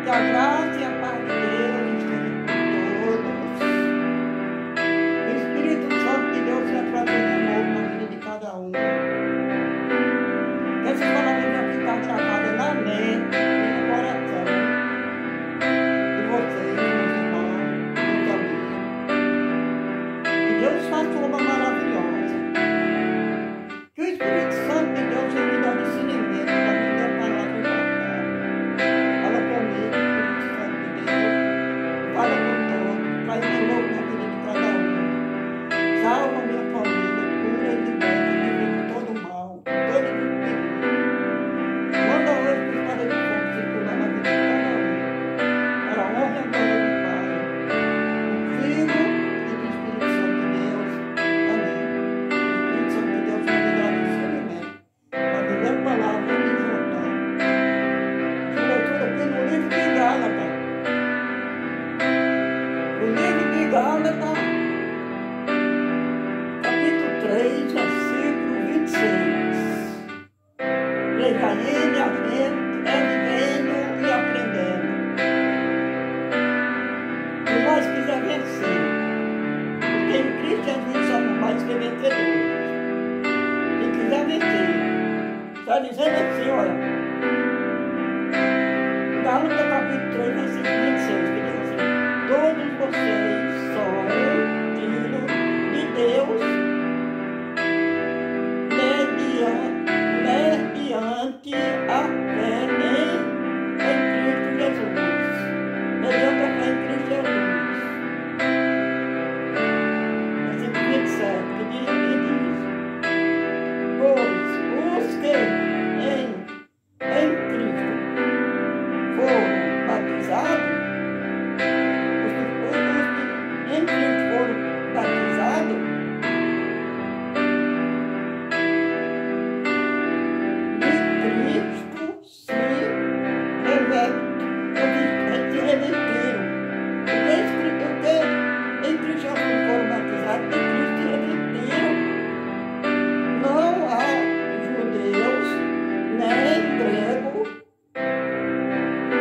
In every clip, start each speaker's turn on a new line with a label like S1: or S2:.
S1: Que a graça e a paz de Deus estejam com todos. O Espírito Santo de Deus vai trazer amor na vida de cada um. Que essas palavras vão ficar gravadas na mente e no coração de vocês, meus irmãos, meus amigos. Que Deus faça uma obra maravilhosa. Que o Espírito Santo de Deus seja dado discernimento para me dar a palavra importante. Fala comigo, Espírito Santo de Deus. Fala com todos. Faz de novo na vida de cada um. Salva minha família, cura e liberta, livre de todo mal, todo perigo. Manda hoje para espada de fogo circular na vida de cada um. Para a honra e a glória do Pai, do Filho e do Espírito Santo de Deus. Amém. O Espírito Santo de Deus vai me dar discernimento para viver a palavra e exortar. Essa leitura aqui no livro de Gálatas. O livro de Gálatas, capítulo 3, versículo 26. Leia ele a vivendo e aprendendo. Se nós quiser vencer, porque em Cristo Jesus somos mais que vencedores. Se quiser vencer, está dizendo assim, olha. Gálatas capítulo 3, versículo 26, que diz assim: todos vocês são filhos de Deus mediante a fé em Cristo Jesus. Mediante a fé em Cristo Jesus. Versículo 27, que diz: pois os que em Cristo foram batizados, os que em Cristo foram batizados, de Cristo se revestiram. Porque em Cristo foram batizados, de Cristo se revestiram. Não há judeus, nem grego,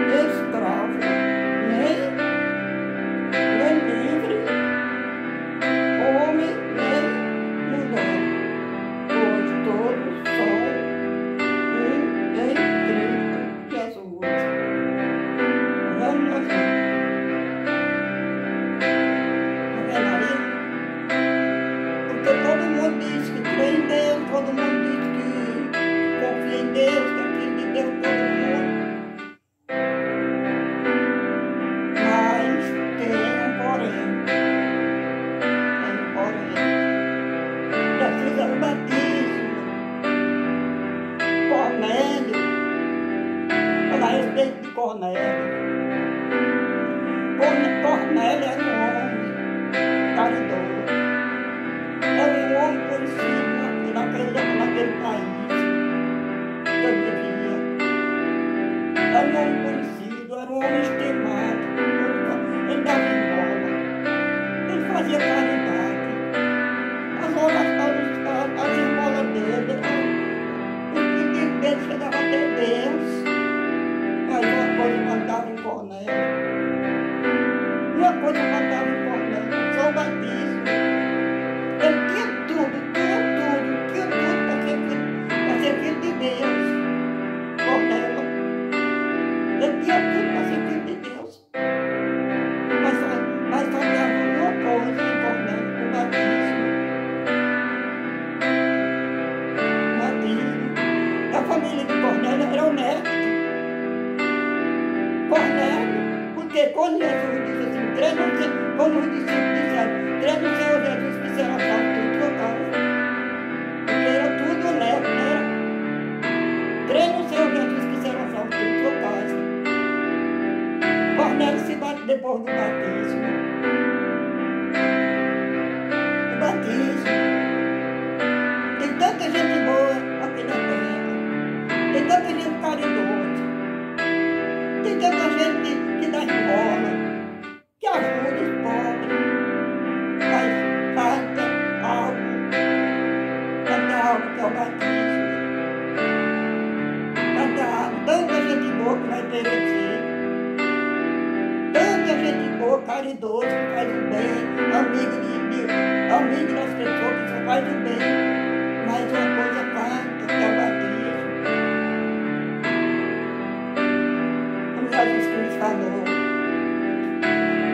S1: escravo, nem livre, homem, nem mulher, pois todos são um em Cristo Jesus. Vamos minha gente. Tá vendo aí? Porque todo mundo diz que crê em Deus, todo mundo diz que confia em Deus, que acredita em Deus, todo mundo. Mas tem um porém. Precisa do batismo. Cornélio. Falar a respeito de Cornélio. Cornélio era um homem caridoso. Era um homem conhecido naquele país que ele vivia. Era um homem conhecido, era um homem estimado. Ele dava esmola, ele fazia caridade. As esmolas dele, os pedidos dele chegavam até Deus. Mas uma coisa mandava em Cornélio. Uma coisa mandava em Cornélio, só o batismo. Ele tinha tudo para ser filho de Deus. Cornélio. Ele tinha tudo para ser filho de Deus. Mas faltava uma coisa em Cornélio, o batismo. O batismo. A família de Cornélio era honesta. Cornélio, porque quando Jesus disse assim, crê no Senhor, como os discípulos disseram, crê no Senhor Jesus que será salvo tudo por causa. Porque era tudo honesto, né? Crê no Senhor Jesus que será salvo tudo por causa. Cornélio se bate depois do batismo. O batismo. Tem tanta gente boa aqui na terra. Tem tanta gente caridosa. Tem tanta gente que dá esmola, que ajuda os pobres, mas falta algo que é o batismo. Falta algo, tanta gente boa que vai perecer. muita gente boa, caridosa, que faz o bem, amigo das pessoas que só faz o bem. Mas uma coisa falta, que é o batismo. Como Jesus Cristo falou,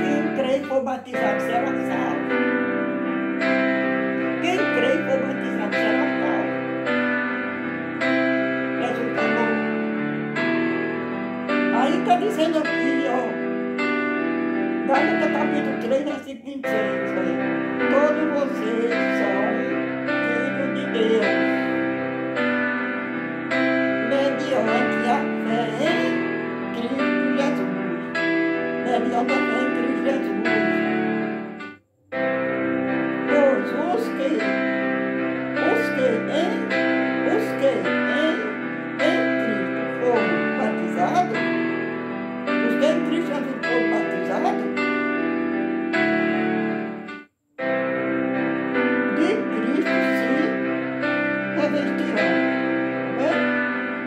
S1: quem crê e for batizado será salvo. Quem crê e for batizado será salvo. Jesus falou. Aí está dizendo aqui, ó, Gálatas capítulo 3, versículo 26, todos vocês são filhos de Deus, mediante a fé em Cristo Jesus. Mediante a fé em Cristo Jesus. Pois os que em Cristo foram batizados, os que em Cristo Jesus foram batizados, de Cristo se revestirão.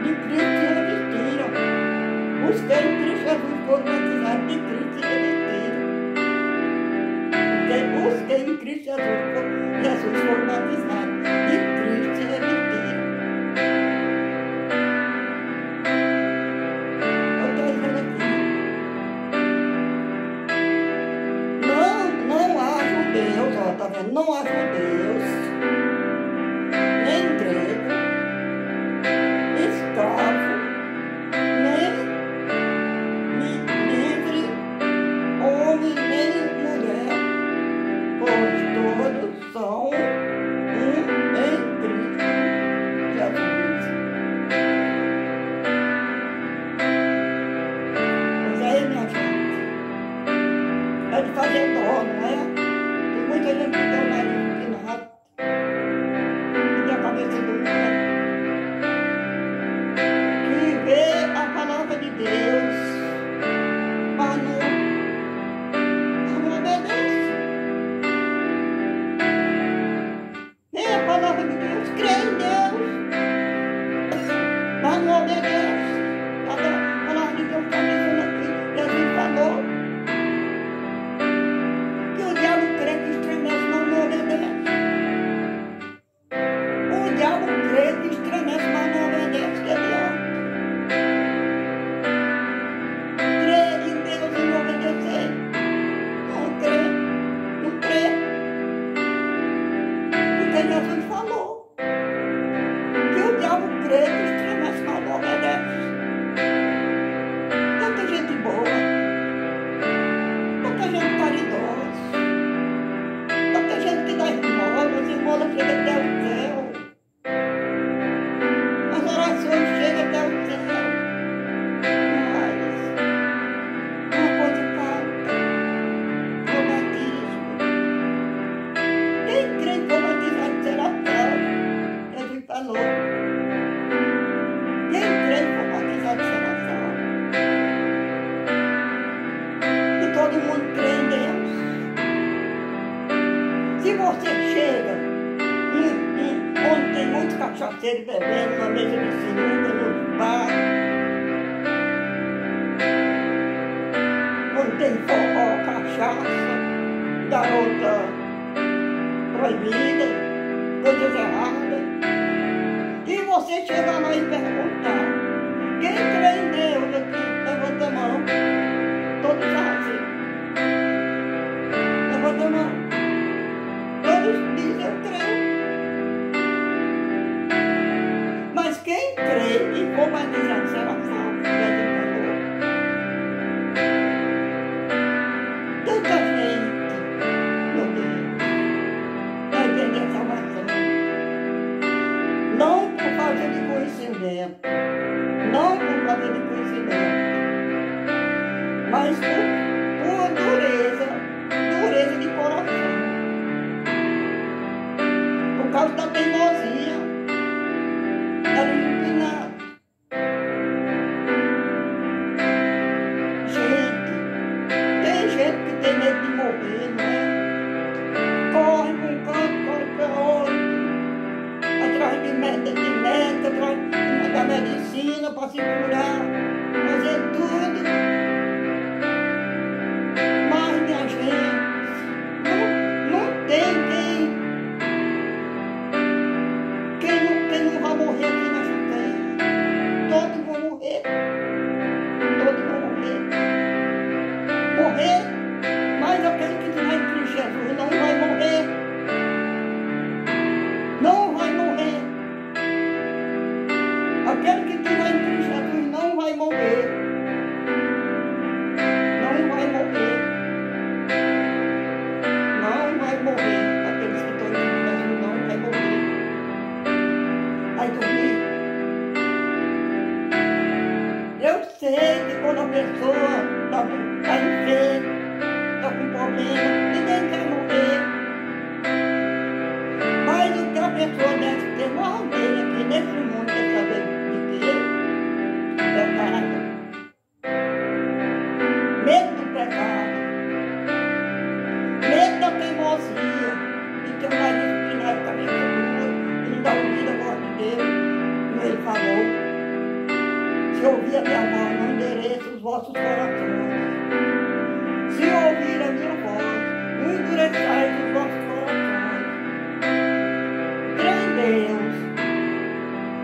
S1: De Cristo se revestiram. Os que em Cristo Jesus foram batizados, de Cristo se revestiram. Os que em Cristo Jesus foram batizados, de Cristo se revestiram. Eu estou dizendo aqui. Não há judeus, ó, tá vendo? Não há judeus, nem grego, escravo, nem livre, homem, nem mulher, pois todos são em Cristo Jesus. Pois aí, minha gente, é de fazer dó, não é? Tem muita gente que tem o nariz empinado, e a cabeça dura, que vê a palavra de Deus, mas não obedece. Vê a palavra de Deus, crê em Deus, mas não obedece. A palavra de Deus está dizendo aqui, Jesus falou que o diabo crê que estremece, mas não obedece. O diabo crê que estremece, mas não obedece, que adianta. Crê em Deus e não obedecer. Não crê. Porque Jesus falou que o diabo crê que estremece, mas não obedece. Tanta gente boa, tanta gente caridosa, tanta gente que dá esmola chega até o céu. As orações chegam até o céu. Mas uma coisa falta, o batismo. Quem crê que for batizado será salvo. Jesus falou. Quem crê que for batizado será salvo. E todo mundo crê em Deus. Se você chega onde tem muitos cachaceiros bebendo, na mesa de sinuca, nos bar, onde tem forró, cachaça, garota proibida, coisas erradas, e você chega lá e perguntar, quem crê em Deus aqui? Levanta a mão. Todos fazem. Levanta a mão. Todos dizem, eu creio. Mas quem crê e for batizado será salvo. Jesus falou. Tanta gente, meu Deus, vai entender a salvação. Não por falta de conhecimento, não por falta de conhecimento, mas por dureza de coração, por causa da teimosia, nariz empinado. Tem gente que tem medo de morrer, não é? Corre para um canto, corre para outro, atrás de médico, atrás da medicina para se curar, fazer tudo. está enfermo, está com problema, ninguém quer morrer. Mas o que a pessoa deve ter morrer aqui nesse mundo, quer saber de quê? Pecado. Medo do pecado. Medo da teimosia. De ter um nariz empinado, cabeça dura, e não dá ouvido à voz de Deus, como ele falou. Se ouvir a minha voz, não endereça os vossos corações. Se ouvir a minha voz, não endureçais os vossos corações. Crê em Deus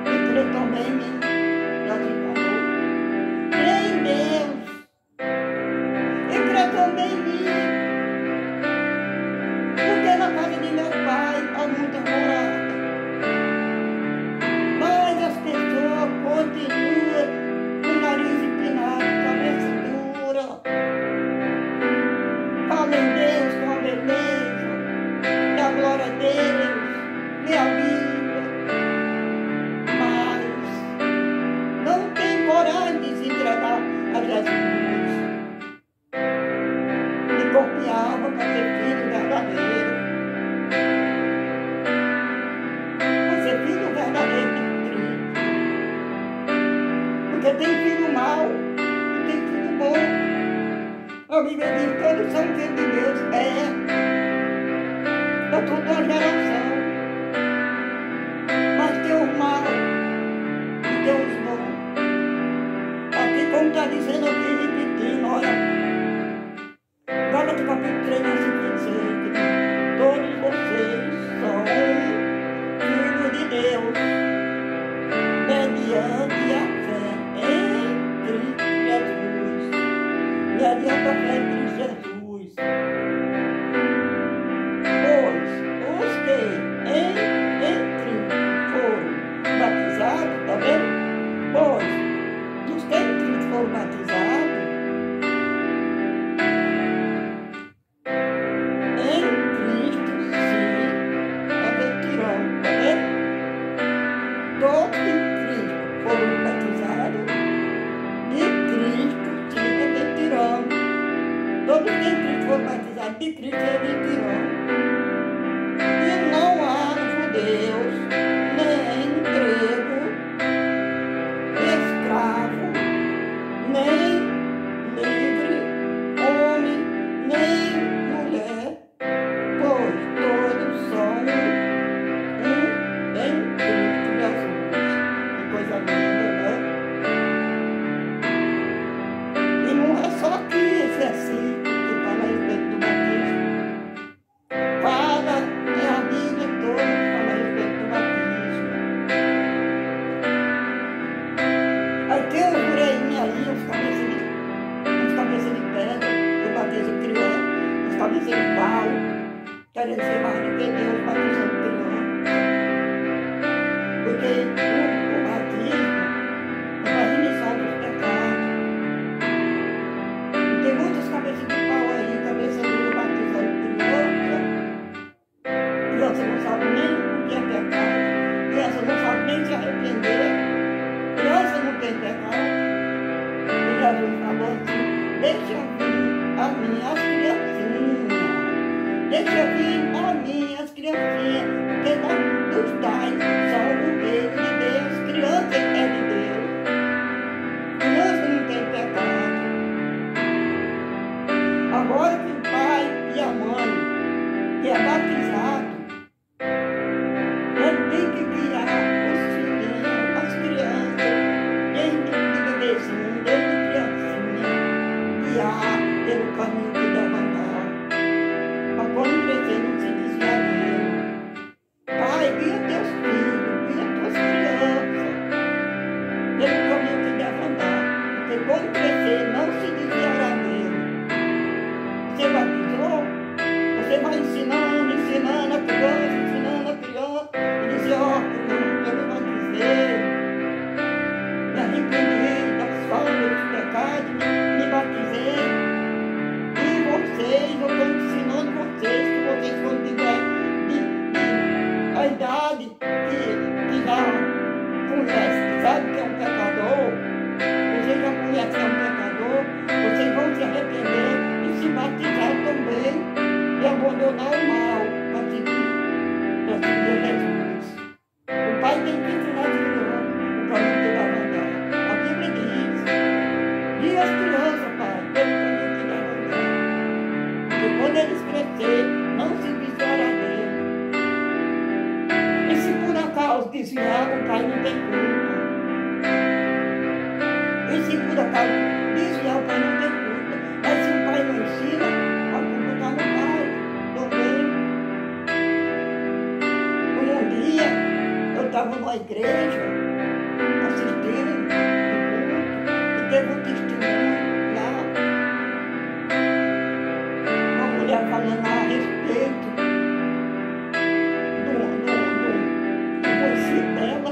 S1: e crê também em mim. Já te falou. Crê em Deus e crê também em mim. Porque na casa de meu pai há muita morada. Mas as pessoas continuam com o nariz empinado, cabeça dura. Fala em Deus com a beleza da glória a Deus, minha vida. Mas não tem coragem de se entregar a Jesus. E corpo e alma para ser filho verdadeiro. Para ser filho verdadeiro de Cristo. Porque tem filho mau e tem filho bom. A Bíblia diz que todos são filhos de Deus. É toda uma geração. Mas tem os maus e tem os bons. Aqui como está dizendo aqui, repetindo, olha. Gálatas capítulo 3, versículo 26, que diz, todos vocês são filhos de Deus, mediante a fé em Cristo Jesus. Mediante a fé em Cristo Jesus. Pois os que em Cristo foram batizados, está vendo? Pois os que em Cristo foram batizados, todos em Cristo foram batizados, de Cristo se repetirão. Todos em Cristo foram batizados, de Cristo se repetirão. E não há judeus, nem grego, escravo, nem livre, homem, nem mulher, pois todos são em Cristo Jesus. Que coisa linda, né? E não é só aqui esse versículo que fala a respeito do batismo. Fala, é a Bíblia toda que fala a respeito do batismo. Aí tem uns bureinhos aí, uns cabeças de pedra, eu batizo criança, uns cabeças de pau, querendo ser mais do que Deus, batizando criança. Porque o batismo é a remissão dos pecados. E tem muitas cabeças de pau aí, cabeça dura batizando criança. Criança não sabe nem o que é pecado. Criança não sabe nem se arrepender. Criança não tem pecado. E Jesus falou assim, deixa vir a mim as criancinhas. Deixa vir a mim as criancinhas. Porque dos tais são o reino de Deus. Criança é de Deus. Criança não tem pecado. Agora que o pai e a mãe que é batizado, ele tem que guiar os filhinhos, as crianças, desde bebezinho, desde criancinha, guiar pelo caminho que deve andar, para quando crescer não se desviar dele. Pai, guia teus filhos, guia tuas crianças, pelo caminho que deve andar, porque quando crescer não se desviará dele. Você você não se desviará dele. E se por acaso desviar, o pai não tem culpa. E se por acaso desviar, o pai não tem culpa. Mas se o pai não ensina, a culpa está no pai também. Um dia, eu estava numa igreja, assistindo um culto, e teve um testemunho lá. Uma mulher falando a respeito do conhecido dela,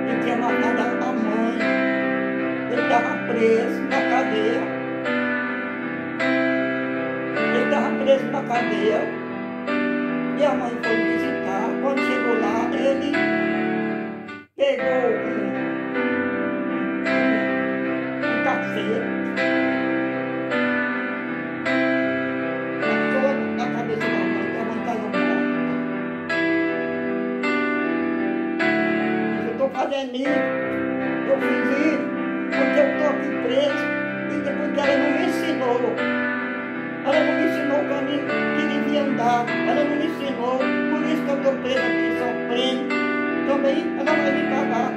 S1: que tinha matado a mãe. Ele estava preso na cadeia. Ele estava preso na cadeia. E a mãe foi visitar. Quando chegou lá, ele pegou um cacete, passou na cabeça da mãe, que a mãe caiu morta. Eu estou fazendo isso, eu fiz isso, porque eu estou aqui preso, e porque ela não me ensinou. Ela não me ensinou o caminho que devia andar. Ela não me ensinou. Por isso que eu estou preso aqui, sofrendo. Também ela vai me pagar.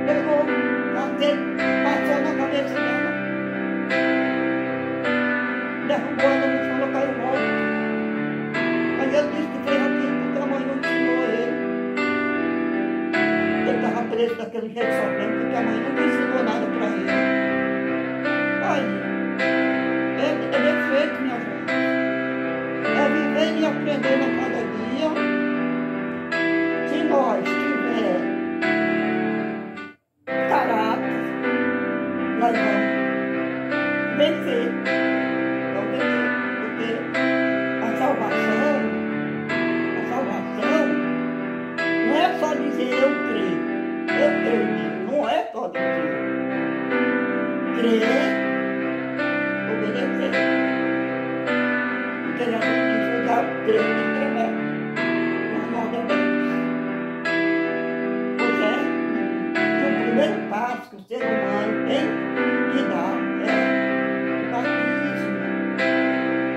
S1: Pegou o cacete, passou na cabeça dela. Derrubou ela no chão, ela caiu morta. Mas ele disse que fez aquilo porque a mãe não ensinou ele. Ele estava preso daquele jeito sofrendo porque a mãe não ensinou nada para ele. Aí, é defeito, minha gente. É viver e aprender a cada dia. Se nós tiver caráter, nós vamos vencer. Vamos vencer. Porque a salvação não é só dizer eu creio mesmo. Não é só dizer. Crer, obedecer. Porque já não já crer e tremer. Mas não obedece. Pois é, o primeiro passo que o ser humano tem que dar é o batismo.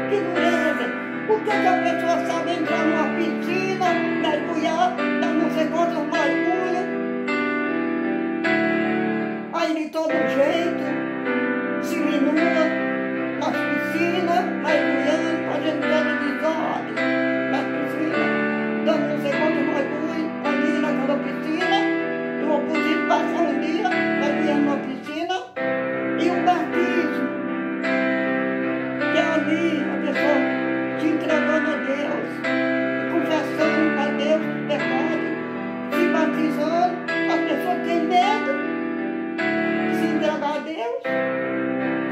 S1: Que dureza! Por que a pessoa sabe entrar numa piscina, mergulhar, dar não sei quantos mergulhos? Aí de todo jeito se minua nas piscinas, mergulhando, fazendo dano de ordem nas piscinas, dando não sei quanto mergulho ali naquela piscina. Eu vou poder passar um dia mergulhando na piscina. E o batismo, que é ali a pessoa se entregando a Deus, confessando a Deus o pecado, se batizando. A pessoa tem medo de se entregar a Deus,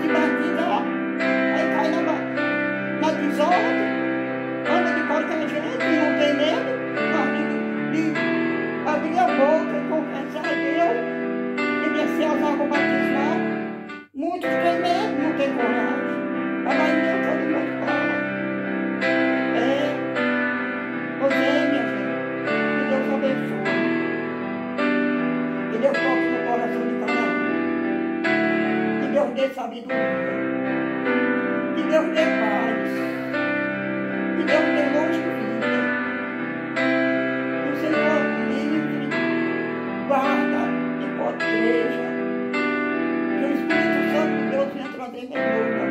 S1: se batizar, aí cai na desordem, anda de qualquer jeito e não tem medo, mas de abrir a boca e confessar a Deus e descer as águas batismais. Muitos têm medo, não têm coragem. A maioria todo mundo fala. Pois é, minha gente, que Deus abençoe, que Deus toque no coração de cada um, que Deus dê sabedoria, que Deus dê paz, que Deus dê longe vida, que o Senhor livre, guarda e proteja, que o Espírito Santo de Deus venha trazer melhor.